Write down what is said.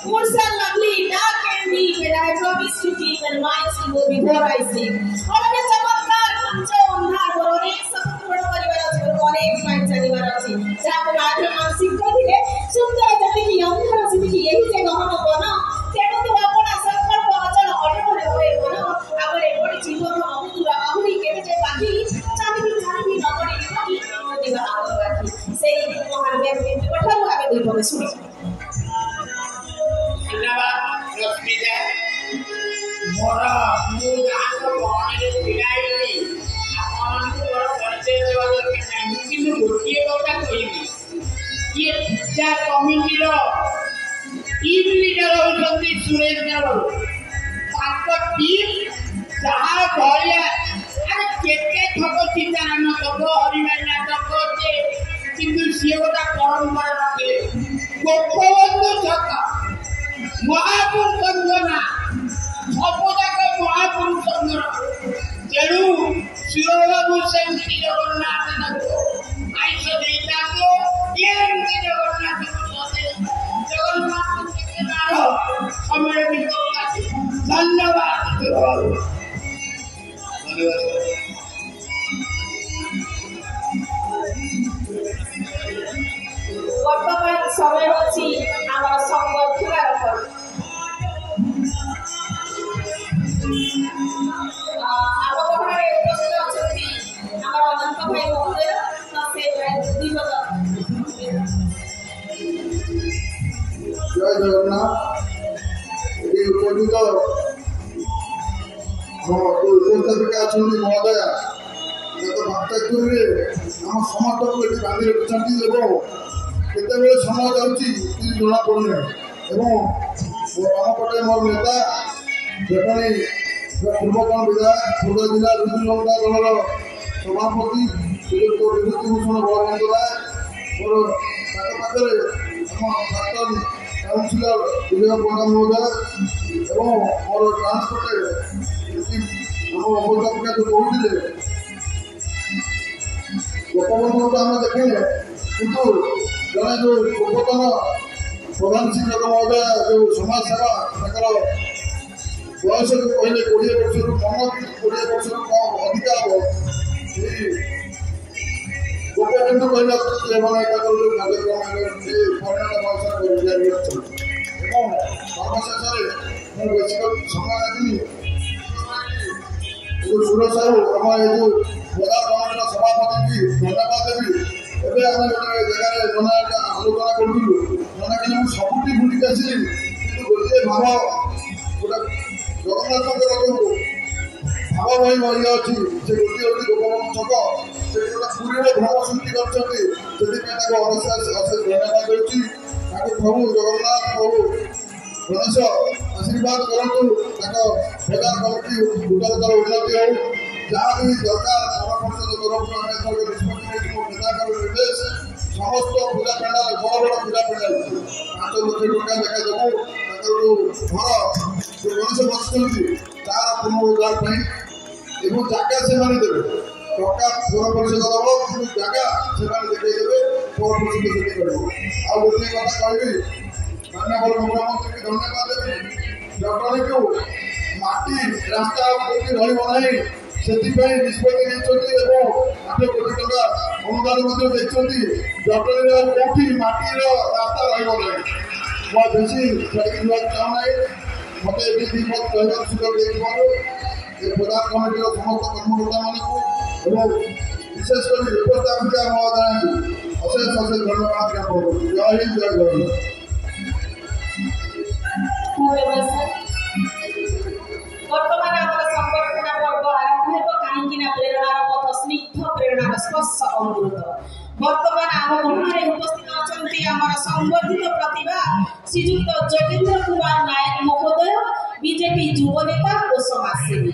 Ursa lovely, dark and deep, and I promise to keep and minds to go before I sleep. All of the चमत्कार पंचो अंधार और एक सपन पूर्ण परिवार আছে অনেক ফাইন জানিবার আছে যা আমরা আগে মানসিক দিলে সুন্দর যেটি अंधार যেটি এই যে গহন বন তেণু তো আপনা সংকল্প অচল অটল হয়ে বন আমার এপটি জীবন অমূল্য আহুরি কেটে যে বাকি চালিবি নগরে বাকি দিবা আলো বাকি সেই মহান ব্যক্তিত্ব ঠাରୁ আমি দুই পদে শুনি। धन्यवाद रश्मिता मोर मु गाँव गहने भिड़ाई आपको मोर परिचय देवा दरकार नहीं कि गोटे कथा कहबी ये पूजा कमिटी टीम लीडर होती सुरेश गाँव टीम जहाँ भाया अरे केते थक सीताराम थक हरिनारायण नाटक किंतु सी गोटा परंपरा रखे गोपबंधु छक महापुरुष संगना सबजाक महापुरुष संगर तेणु शिवबाबू सेमती जगन्नाथ आईस देता जगन्नाथ समय धन्यवाद बर्तमान समय अच्छी आम संगठनार आम घरे उपस्थित अच्छा आम अनंत भाई महोदय जय जगन्नाथ उपस्थित उपस्थापिका अच्छा महोदय भक्ताक्षर आम समर्थक ये बांधि रखिंट केतबे समय जाऊँगी जना पड़ना आम पटे मोर नेता जटणी पूर्वतन विधायक खोर्धा जिला विजु जनता दल सभापति श्रीयुक्त विभूतिभूषण बलवंत राय मोर पाखे आम प्राक्तन काउनसिलर विजय पंडा महोदय और मोर ट्रांसपोर्ट आम उपस्थापिका जो कहते गोपबंधु तो आम देखे किंतु जड़े जो पूर्वतन प्रधान शिक्षक महोदय जो समाज सेवा बयस जो कहले 20 वर्ष कम 20 वर्ष कम अधिका हम गोपबंधु कहला कार्यक्रम परिणाम बयस समय सुरेश साहू आम ये जो बजार कमिटी सभापति की धन्यवाद देवी एवं आम गोटे जगह जन आलोचना करूँ जन कि सबुठी बुलिक आसली कि गोटे भाव गोटे जगन्नाथ भाव भाई बही अच्छी से गोटे हूँ गोपबंधु छक से गोटे पुरी भ्रम सृष्टि कर अशेष धन्यवाद दूसरी प्रभु जगन्नाथ प्रभु गणेश आशीर्वाद करूँ बजार कमिटी उन्नतर उन्नति हो जहाँ भी दरकार नगर परिषद तरफ निष्पत्ति नेता निर्देश समस्त पूजा पेंडाल बड़ बड़ पूजा पेंडाल 5 लाख टका लेखा देवु घर जो गणेश बसुँच तार पुनरुद्धार जगह से देवे टका पौर परिषद दब कि जगह से देखेदेवे पौर परिषद से कर गोटे कथा कहबी माननीय मुख्यमंत्री की धन्यवाद देवी जटणी को माटी रास्ता रही से निष्पत्ति नहीं 8 कोटी टका अनुदान देखते जटणी कौटी माटीर रास्ता रही बेसी चाहना मत ये कहना सुযোগ बजार कमिटी समस्त कर्मकर्ता मानक विशेषकर उपस्थापिका महोदय अशेष अशेष धन्यवाद ज्ञापन करूँ। जय हिंद जय जगन्नाथ। बर्तमान आम संगठन पर्व आरंभ हो कहीं प्रेरणार पथ स्निग्ध प्रेरणार स्पर्श अमृत बर्तमान आम गृह उपस्थित अच्छा आम संवर्धित प्रतिभा श्रीजुक्त जोगेन्द्र कुमार नायक महोदय बीजेपी युव नेता और समाजसेवी।